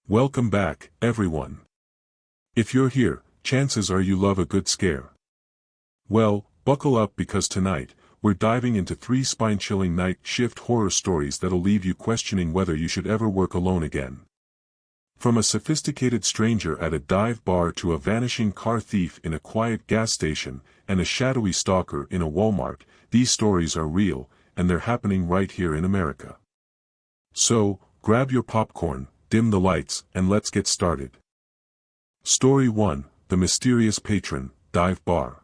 Welcome back, everyone. If you're here, chances are you love a good scare. Well, buckle up because tonight, we're diving into 3 spine-chilling night shift horror stories that'll leave you questioning whether you should ever work alone again. From a sophisticated stranger at a dive bar to a vanishing car thief in a quiet gas station, and a shadowy stalker in a Walmart, these stories are real, and they're happening right here in America. So, grab your popcorn, dim the lights, and let's get started. Story 1, The Mysterious Patron, Dive Bar.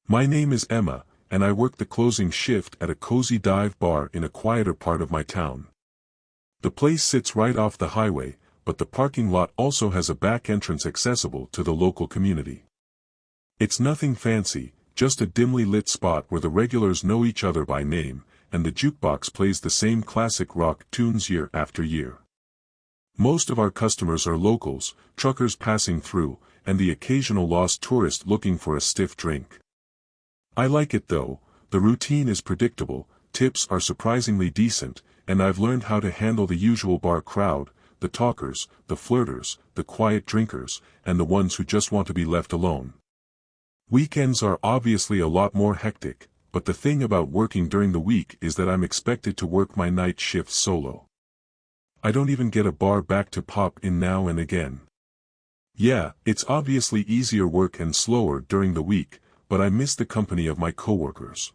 My name is Emma, and I work the closing shift at a cozy dive bar in a quieter part of my town. The place sits right off the highway, but the parking lot also has a back entrance accessible to the local community. It's nothing fancy, just a dimly lit spot where the regulars know each other by name, and the jukebox plays the same classic rock tunes year after year. Most of our customers are locals, truckers passing through, and the occasional lost tourist looking for a stiff drink. I like it though, the routine is predictable, tips are surprisingly decent, and I've learned how to handle the usual bar crowd, the talkers, the flirters, the quiet drinkers, and the ones who just want to be left alone. Weekends are obviously a lot more hectic, but the thing about working during the week is that I'm expected to work my night shifts solo. I don't even get a bar back to pop in now and again. Yeah, it's obviously easier work and slower during the week, but I miss the company of my coworkers.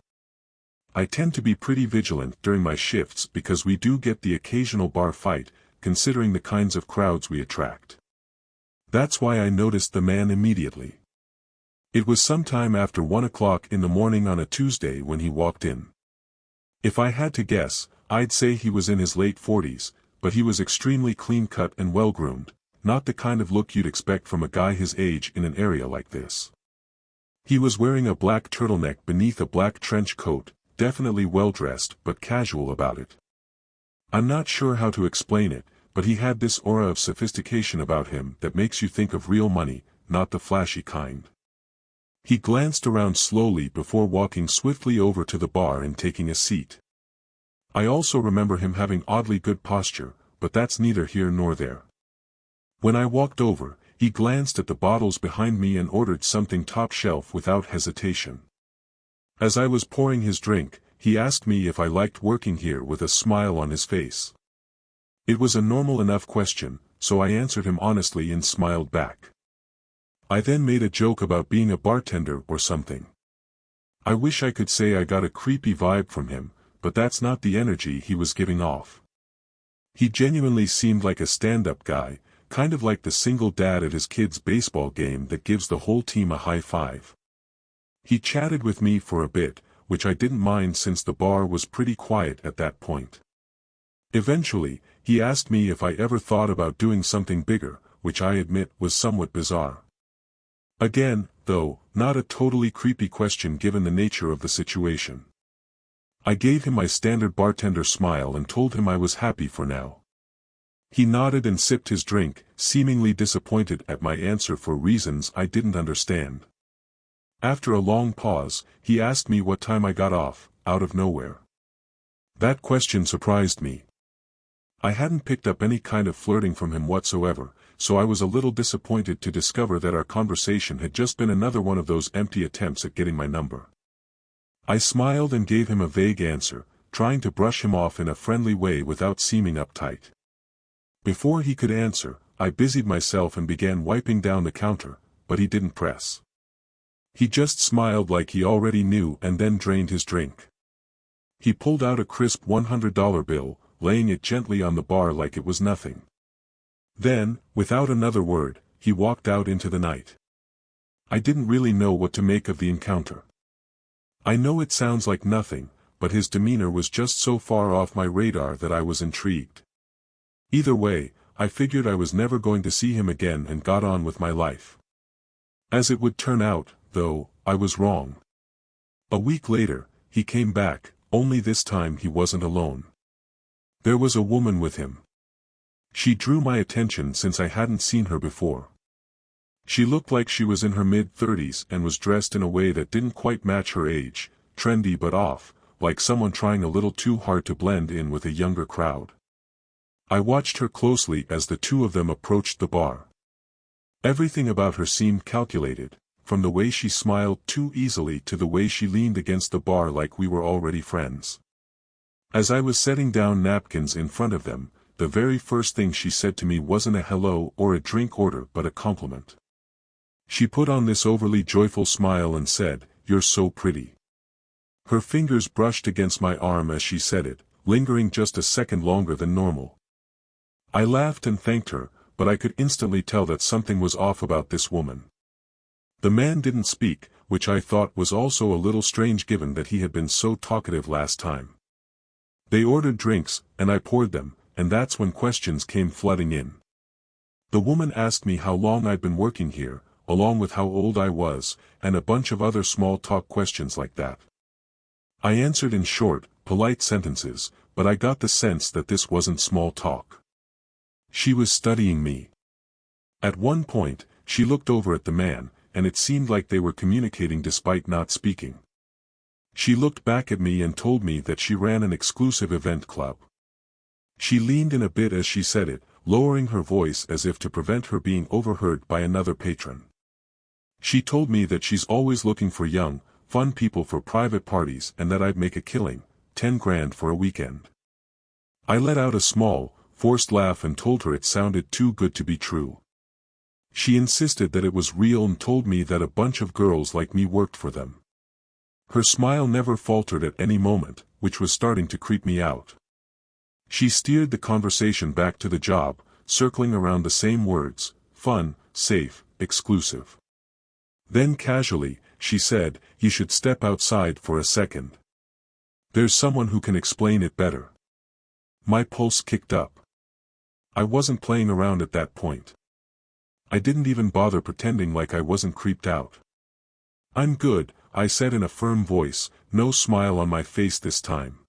I tend to be pretty vigilant during my shifts because we do get the occasional bar fight, considering the kinds of crowds we attract. That's why I noticed the man immediately. It was sometime after 1 o'clock in the morning on a Tuesday when he walked in. If I had to guess, I'd say he was in his late 40s, but he was extremely clean-cut and well-groomed, not the kind of look you'd expect from a guy his age in an area like this. He was wearing a black turtleneck beneath a black trench coat, definitely well-dressed but casual about it. I'm not sure how to explain it, but he had this aura of sophistication about him that makes you think of real money, not the flashy kind. He glanced around slowly before walking swiftly over to the bar and taking a seat. I also remember him having oddly good posture, but that's neither here nor there. When I walked over, he glanced at the bottles behind me and ordered something top shelf without hesitation. As I was pouring his drink, he asked me if I liked working here with a smile on his face. It was a normal enough question, so I answered him honestly and smiled back. I then made a joke about being a bartender or something. I wish I could say I got a creepy vibe from him, but that's not the energy he was giving off. He genuinely seemed like a stand-up guy, kind of like the single dad at his kid's baseball game that gives the whole team a high five. He chatted with me for a bit, which I didn't mind since the bar was pretty quiet at that point. Eventually, he asked me if I ever thought about doing something bigger, which I admit was somewhat bizarre. Again, though, not a totally creepy question given the nature of the situation. I gave him my standard bartender smile and told him I was happy for now. He nodded and sipped his drink, seemingly disappointed at my answer for reasons I didn't understand. After a long pause, he asked me what time I got off, out of nowhere. That question surprised me. I hadn't picked up any kind of flirting from him whatsoever, so I was a little disappointed to discover that our conversation had just been another one of those empty attempts at getting my number. I smiled and gave him a vague answer, trying to brush him off in a friendly way without seeming uptight. Before he could answer, I busied myself and began wiping down the counter, but he didn't press. He just smiled like he already knew and then drained his drink. He pulled out a crisp $100 bill, laying it gently on the bar like it was nothing. Then, without another word, he walked out into the night. I didn't really know what to make of the encounter. I know it sounds like nothing, but his demeanor was just so far off my radar that I was intrigued. Either way, I figured I was never going to see him again and got on with my life. As it would turn out, though, I was wrong. A week later, he came back, only this time he wasn't alone. There was a woman with him. She drew my attention since I hadn't seen her before. She looked like she was in her mid-30s and was dressed in a way that didn't quite match her age, trendy but off, like someone trying a little too hard to blend in with a younger crowd. I watched her closely as the two of them approached the bar. Everything about her seemed calculated, from the way she smiled too easily to the way she leaned against the bar like we were already friends. As I was setting down napkins in front of them, the very first thing she said to me wasn't a hello or a drink order but a compliment. She put on this overly joyful smile and said, "You're so pretty." Her fingers brushed against my arm as she said it, lingering just a second longer than normal. I laughed and thanked her, but I could instantly tell that something was off about this woman. The man didn't speak, which I thought was also a little strange given that he had been so talkative last time. They ordered drinks, and I poured them, and that's when questions came flooding in. The woman asked me how long I'd been working here, along with how old I was, and a bunch of other small talk questions like that. I answered in short, polite sentences, but I got the sense that this wasn't small talk. She was studying me. At one point, she looked over at the man, and it seemed like they were communicating despite not speaking. She looked back at me and told me that she ran an exclusive event club. She leaned in a bit as she said it, lowering her voice as if to prevent her being overheard by another patron. She told me that she's always looking for young, fun people for private parties and that I'd make a killing, 10 grand for a weekend. I let out a small, forced laugh and told her it sounded too good to be true. She insisted that it was real and told me that a bunch of girls like me worked for them. Her smile never faltered at any moment, which was starting to creep me out. She steered the conversation back to the job, circling around the same words, fun, safe, exclusive. Then casually, she said, "You should step outside for a second. There's someone who can explain it better." My pulse kicked up. I wasn't playing around at that point. I didn't even bother pretending like I wasn't creeped out. "I'm good," I said in a firm voice, no smile on my face this time.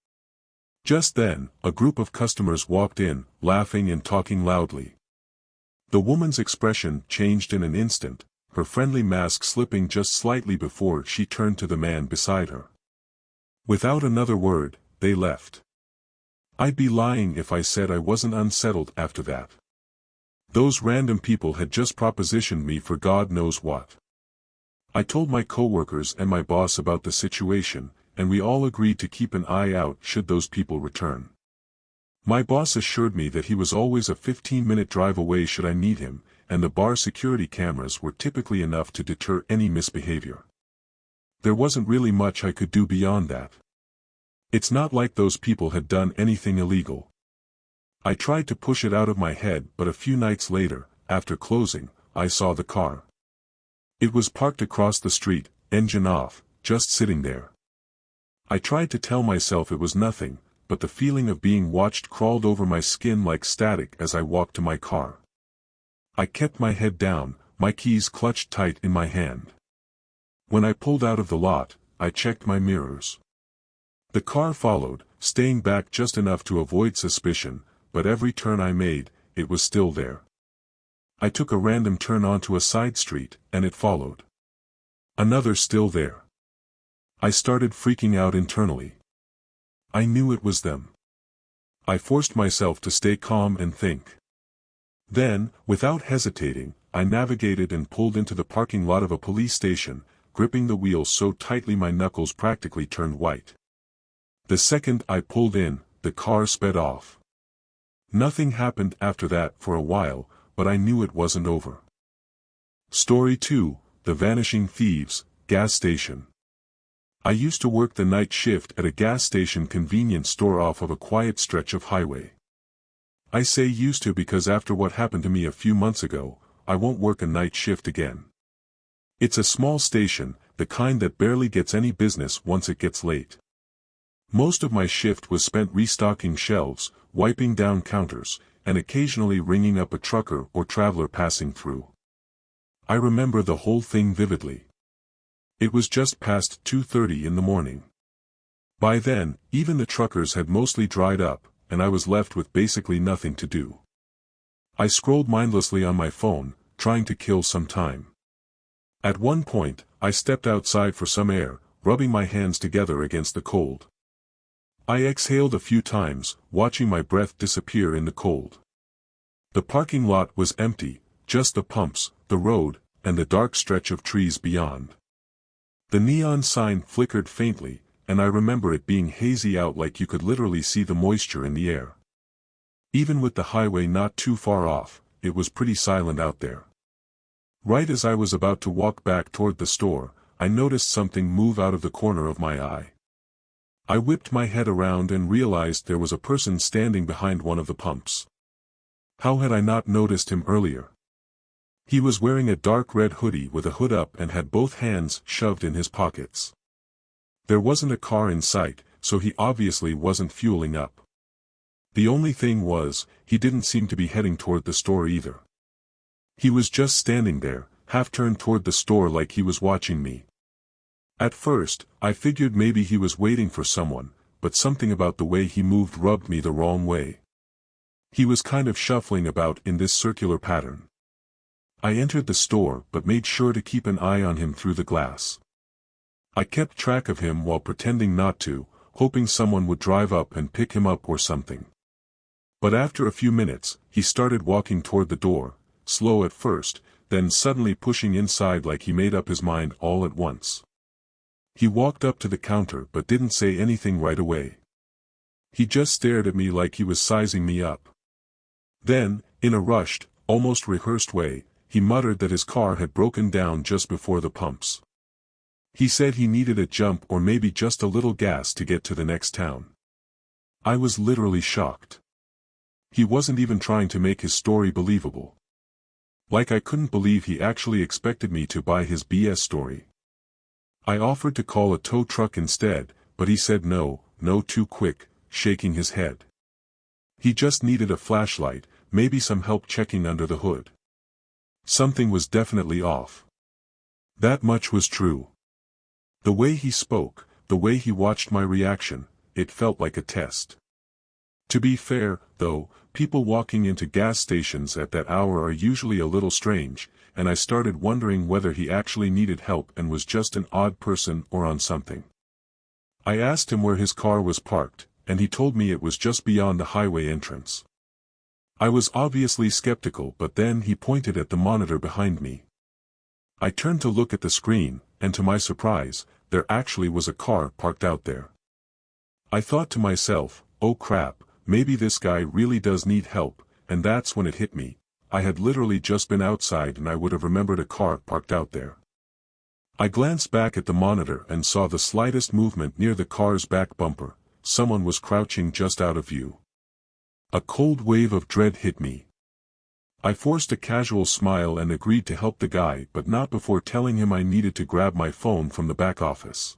Just then, a group of customers walked in, laughing and talking loudly. The woman's expression changed in an instant, her friendly mask slipping just slightly before she turned to the man beside her. Without another word, they left. I'd be lying if I said I wasn't unsettled after that. Those random people had just propositioned me for God knows what. I told my coworkers and my boss about the situation, and we all agreed to keep an eye out should those people return. My boss assured me that he was always a 15-minute drive away should I need him, and the bar security cameras were typically enough to deter any misbehavior. There wasn't really much I could do beyond that. It's not like those people had done anything illegal. I tried to push it out of my head, but a few nights later, after closing, I saw the car. It was parked across the street, engine off, just sitting there. I tried to tell myself it was nothing, but the feeling of being watched crawled over my skin like static as I walked to my car. I kept my head down, my keys clutched tight in my hand. When I pulled out of the lot, I checked my mirrors. The car followed, staying back just enough to avoid suspicion, but every turn I made, it was still there. I took a random turn onto a side street, and it followed. Another still there. I started freaking out internally. I knew it was them. I forced myself to stay calm and think. Then, without hesitating, I navigated and pulled into the parking lot of a police station, gripping the wheel so tightly my knuckles practically turned white. The second I pulled in, the car sped off. Nothing happened after that for a while, but I knew it wasn't over. Story 2, The Vanishing Thieves, Gas Station. I used to work the night shift at a gas station convenience store off of a quiet stretch of highway. I say used to because after what happened to me a few months ago, I won't work a night shift again. It's a small station, the kind that barely gets any business once it gets late. Most of my shift was spent restocking shelves, wiping down counters, and occasionally ringing up a trucker or traveler passing through. I remember the whole thing vividly. It was just past 2:30 in the morning. By then, even the truckers had mostly dried up, and I was left with basically nothing to do. I scrolled mindlessly on my phone, trying to kill some time. At one point, I stepped outside for some air, rubbing my hands together against the cold. I exhaled a few times, watching my breath disappear in the cold. The parking lot was empty, just the pumps, the road, and the dark stretch of trees beyond. The neon sign flickered faintly, and I remember it being hazy out like you could literally see the moisture in the air. Even with the highway not too far off, it was pretty silent out there. Right as I was about to walk back toward the store, I noticed something move out of the corner of my eye. I whipped my head around and realized there was a person standing behind one of the pumps. How had I not noticed him earlier? He was wearing a dark red hoodie with a hood up and had both hands shoved in his pockets. There wasn't a car in sight, so he obviously wasn't fueling up. The only thing was, he didn't seem to be heading toward the store either. He was just standing there, half turned toward the store like he was watching me. At first, I figured maybe he was waiting for someone, but something about the way he moved rubbed me the wrong way. He was kind of shuffling about in this circular pattern. I entered the store but made sure to keep an eye on him through the glass. I kept track of him while pretending not to, hoping someone would drive up and pick him up or something. But after a few minutes, he started walking toward the door, slow at first, then suddenly pushing inside like he made up his mind all at once. He walked up to the counter but didn't say anything right away. He just stared at me like he was sizing me up. Then, in a rushed, almost rehearsed way, he muttered that his car had broken down just before the pumps. He said he needed a jump or maybe just a little gas to get to the next town. I was literally shocked. He wasn't even trying to make his story believable. Like I couldn't believe he actually expected me to buy his BS story. I offered to call a tow truck instead, but he said no too quick, shaking his head. He just needed a flashlight, maybe some help checking under the hood. Something was definitely off. That much was true. The way he spoke, the way he watched my reaction, it felt like a test. To be fair, though, people walking into gas stations at that hour are usually a little strange, and I started wondering whether he actually needed help and was just an odd person or on something. I asked him where his car was parked, and he told me it was just beyond the highway entrance. I was obviously skeptical, but then he pointed at the monitor behind me. I turned to look at the screen, and to my surprise, there actually was a car parked out there. I thought to myself, oh crap, maybe this guy really does need help, and that's when it hit me. I had literally just been outside and I would have remembered a car parked out there. I glanced back at the monitor and saw the slightest movement near the car's back bumper. Someone was crouching just out of view. A cold wave of dread hit me. I forced a casual smile and agreed to help the guy, but not before telling him I needed to grab my phone from the back office.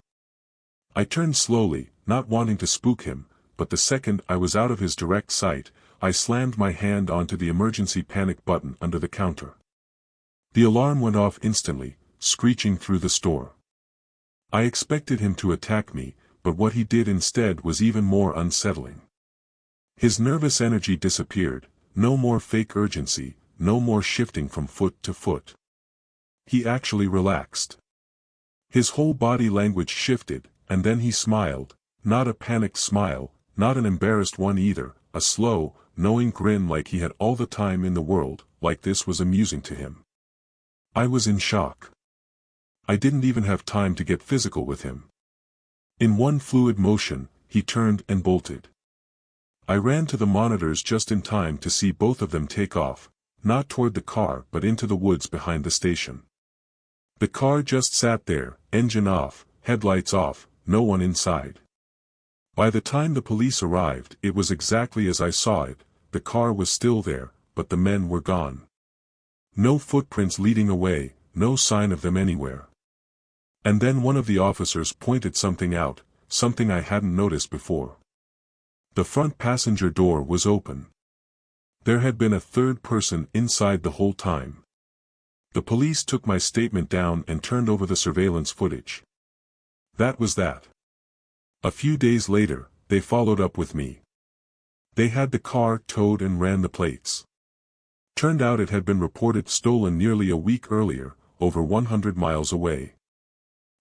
I turned slowly, not wanting to spook him, but the second I was out of his direct sight, I slammed my hand onto the emergency panic button under the counter. The alarm went off instantly, screeching through the store. I expected him to attack me, but what he did instead was even more unsettling. His nervous energy disappeared, no more fake urgency, no more shifting from foot to foot. He actually relaxed. His whole body language shifted, and then he smiled, not a panicked smile, not an embarrassed one either, a slow, knowing grin like he had all the time in the world, like this was amusing to him. I was in shock. I didn't even have time to get physical with him. In one fluid motion, he turned and bolted. I ran to the monitors just in time to see both of them take off, not toward the car but into the woods behind the station. The car just sat there, engine off, headlights off, no one inside. By the time the police arrived, it was exactly as I saw it. The car was still there, but the men were gone. No footprints leading away, no sign of them anywhere. And then one of the officers pointed something out, something I hadn't noticed before. The front passenger door was open. There had been a third person inside the whole time. The police took my statement down and turned over the surveillance footage. That was that. A few days later, they followed up with me. They had the car towed and ran the plates. Turned out it had been reported stolen nearly a week earlier, over 100 miles away.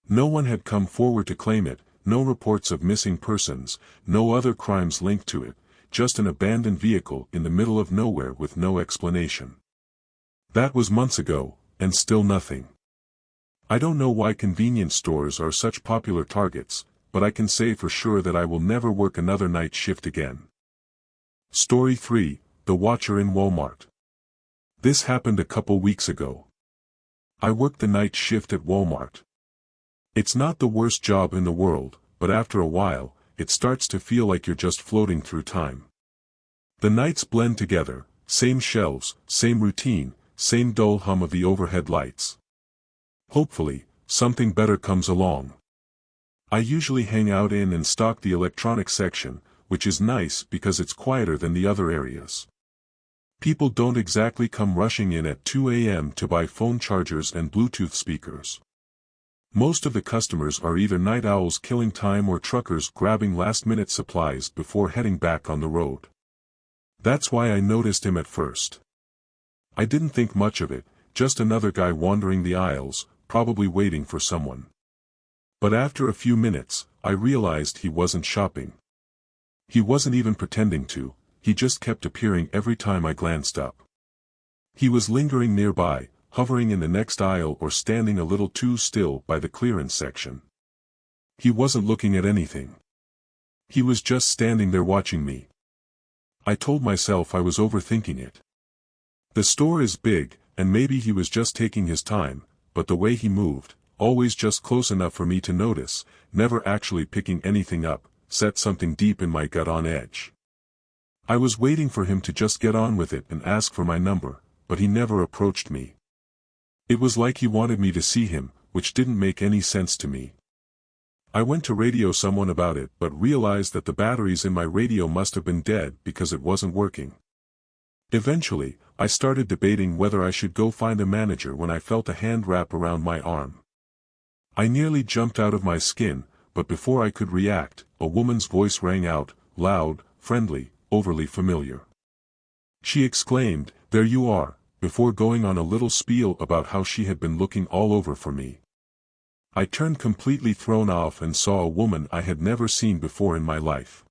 No one had come forward to claim it, no reports of missing persons, no other crimes linked to it, just an abandoned vehicle in the middle of nowhere with no explanation. That was months ago, and still nothing. I don't know why convenience stores are such popular targets, but I can say for sure that I will never work another night shift again. Story 3, The Watcher in Walmart. This happened a couple weeks ago. I worked the night shift at Walmart. It's not the worst job in the world, but after a while, it starts to feel like you're just floating through time. The nights blend together, same shelves, same routine, same dull hum of the overhead lights. Hopefully, something better comes along. I usually hang out in and stock the electronics section, which is nice because it's quieter than the other areas. People don't exactly come rushing in at 2 a.m. to buy phone chargers and Bluetooth speakers. Most of the customers are either night owls killing time or truckers grabbing last-minute supplies before heading back on the road. That's why I noticed him at first. I didn't think much of it, just another guy wandering the aisles, probably waiting for someone. But after a few minutes, I realized he wasn't shopping. He wasn't even pretending to, he just kept appearing every time I glanced up. He was lingering nearby, hovering in the next aisle or standing a little too still by the clearance section. He wasn't looking at anything. He was just standing there watching me. I told myself I was overthinking it. The store is big, and maybe he was just taking his time, but the way he moved, always just close enough for me to notice, never actually picking anything up, set something deep in my gut on edge. I was waiting for him to just get on with it and ask for my number, but he never approached me. It was like he wanted me to see him, which didn't make any sense to me. I went to radio someone about it but realized that the batteries in my radio must have been dead because it wasn't working. Eventually, I started debating whether I should go find a manager when I felt a hand wrap around my arm. I nearly jumped out of my skin, but before I could react, a woman's voice rang out, loud, friendly, overly familiar. She exclaimed, "There you are," before going on a little spiel about how she had been looking all over for me. I turned completely thrown off and saw a woman I had never seen before in my life.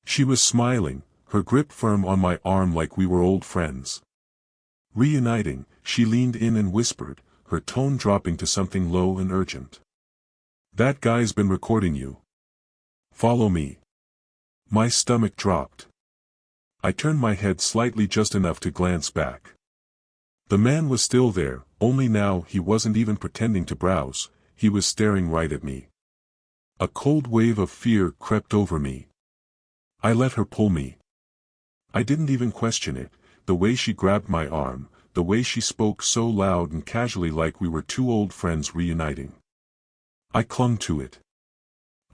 She was smiling, her grip firm on my arm like we were old friends. Reuniting, she leaned in and whispered, her tone dropping to something low and urgent. "That guy's been recording you. Follow me." My stomach dropped. I turned my head slightly just enough to glance back. The man was still there, only now he wasn't even pretending to browse, he was staring right at me. A cold wave of fear crept over me. I let her pull me. I didn't even question it, the way she grabbed my arm, the way she spoke so loud and casually like we were two old friends reuniting. I clung to it.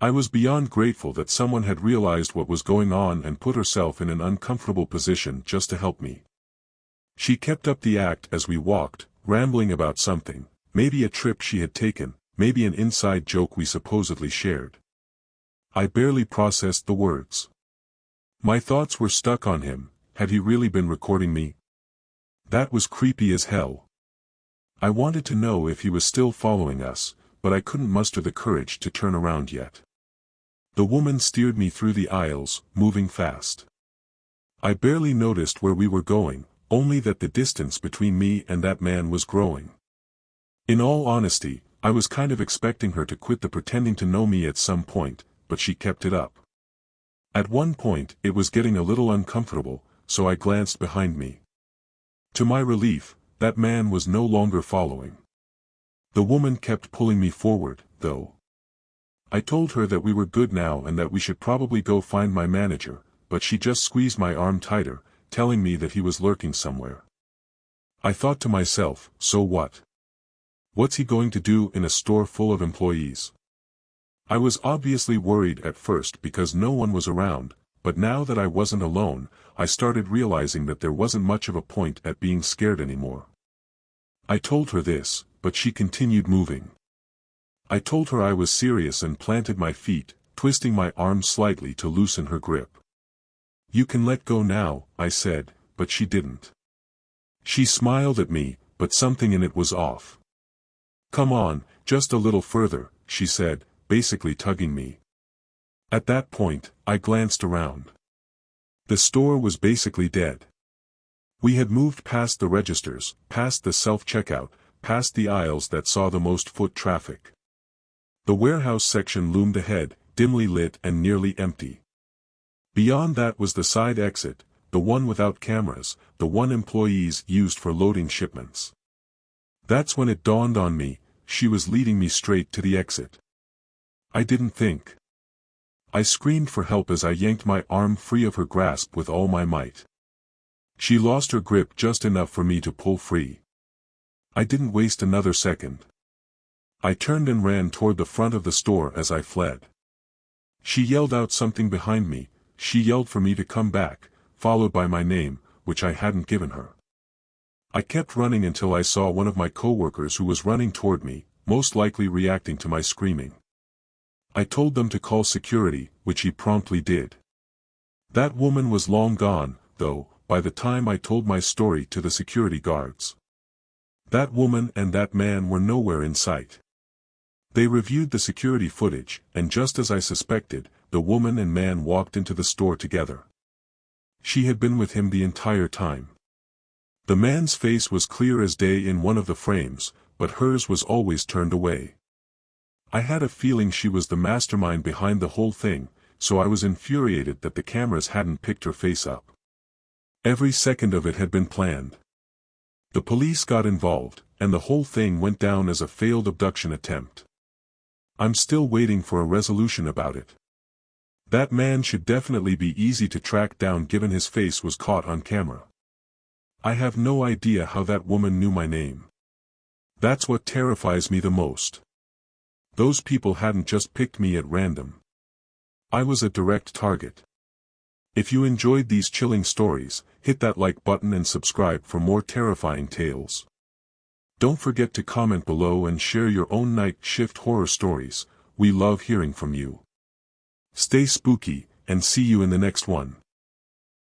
I was beyond grateful that someone had realized what was going on and put herself in an uncomfortable position just to help me. She kept up the act as we walked, rambling about something, maybe a trip she had taken, maybe an inside joke we supposedly shared. I barely processed the words. My thoughts were stuck on him. Had he really been recording me? That was creepy as hell. I wanted to know if he was still following us, but I couldn't muster the courage to turn around yet. The woman steered me through the aisles, moving fast. I barely noticed where we were going, only that the distance between me and that man was growing. In all honesty, I was kind of expecting her to quit the pretending to know me at some point, but she kept it up. At one point, it was getting a little uncomfortable, so I glanced behind me. To my relief, that man was no longer following. The woman kept pulling me forward, though. I told her that we were good now and that we should probably go find my manager, but she just squeezed my arm tighter, telling me that he was lurking somewhere. I thought to myself, so what? What's he going to do in a store full of employees? I was obviously worried at first because no one was around, but now that I wasn't alone, I started realizing that there wasn't much of a point at being scared anymore. I told her this, but she continued moving. I told her I was serious and planted my feet, twisting my arm slightly to loosen her grip. "You can let go now," I said, but she didn't. She smiled at me, but something in it was off. "Come on, just a little further," she said, basically tugging me. At that point, I glanced around. The store was basically dead. We had moved past the registers, past the self-checkout, past the aisles that saw the most foot traffic. The warehouse section loomed ahead, dimly lit and nearly empty. Beyond that was the side exit, the one without cameras, the one employees used for loading shipments. That's when it dawned on me, she was leading me straight to the exit. I didn't think. I screamed for help as I yanked my arm free of her grasp with all my might. She lost her grip just enough for me to pull free. I didn't waste another second. I turned and ran toward the front of the store as I fled. She yelled out something behind me, she yelled for me to come back, followed by my name, which I hadn't given her. I kept running until I saw one of my coworkers who was running toward me, most likely reacting to my screaming. I told them to call security, which he promptly did. That woman was long gone, though, by the time I told my story to the security guards. That woman and that man were nowhere in sight. They reviewed the security footage, and just as I suspected, the woman and man walked into the store together. She had been with him the entire time. The man's face was clear as day in one of the frames, but hers was always turned away. I had a feeling she was the mastermind behind the whole thing, so I was infuriated that the cameras hadn't picked her face up. Every second of it had been planned. The police got involved, and the whole thing went down as a failed abduction attempt. I'm still waiting for a resolution about it. That man should definitely be easy to track down given his face was caught on camera. I have no idea how that woman knew my name. That's what terrifies me the most. Those people hadn't just picked me at random. I was a direct target. If you enjoyed these chilling stories, hit that like button and subscribe for more terrifying tales. Don't forget to comment below and share your own night shift horror stories. We love hearing from you. Stay spooky, and see you in the next one.